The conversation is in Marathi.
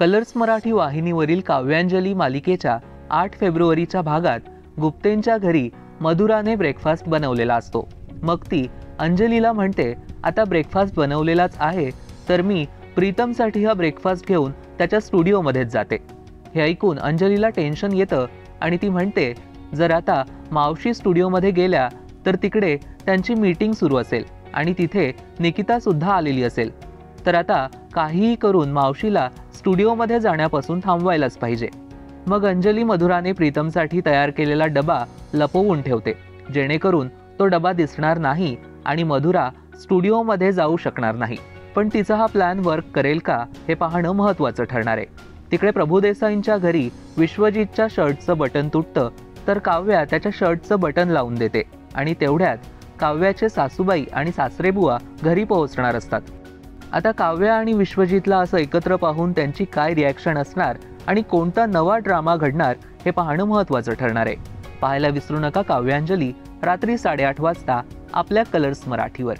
कलर्स मराठी वाहिनीवरील काव्यांजली मालिकेच्या 8 फेब्रुवारीच्या भागात गुप्तेंच्या घरी मधुराने ब्रेकफास्ट बनवलेला असतो। मग ती अंजलीला म्हणते, आता ब्रेकफास्ट बनवलेलाच आहे तर मी प्रीतमसाठी हा ब्रेकफास्ट घेऊन त्याच्या स्टुडिओमध्येच जाते। हे ऐकून अंजलीला टेन्शन येतं आणि ती म्हणते, जर आता मावशी स्टुडिओमध्ये गेल्या तर तिकडे त्यांची मीटिंग सुरू असेल आणि तिथे निकिता सुद्धा आलेली असेल, तर आता काहीही करून मावशीला स्टुडिओमध्ये जाण्यापासून थांबवायलाच पाहिजे। मग अंजली मधुराने प्रीतमसाठी तयार केलेला डबा लपवून ठेवते, जेणेकरून तो डबा दिसणार नाही आणि मधुरा स्टुडिओमध्ये जाऊ शकणार नाही। पण तिचा हा प्लॅन वर्क करेल का हे पाहणं महत्त्वाचं ठरणार आहे। तिकडे प्रभुदेसाईंच्या घरी विश्वजितच्या शर्टचं बटन तुटतं तर काव्या त्याच्या शर्टचं बटन लावून देते आणि तेवढ्यात काव्याचे सासूबाई आणि सासरेबुवा घरी पोहोचणार असतात। आता काव्या आणि विश्वजितला असं एकत्र पाहून त्यांची काय रिॲक्शन असणार आणि कोणता नवा ड्रामा घडणार हे पाहणं महत्त्वाचं ठरणार आहे। पाहायला विसरू नका काव्यांजली रात्री 8:30 वाजता आपल्या कलर्स मराठीवर।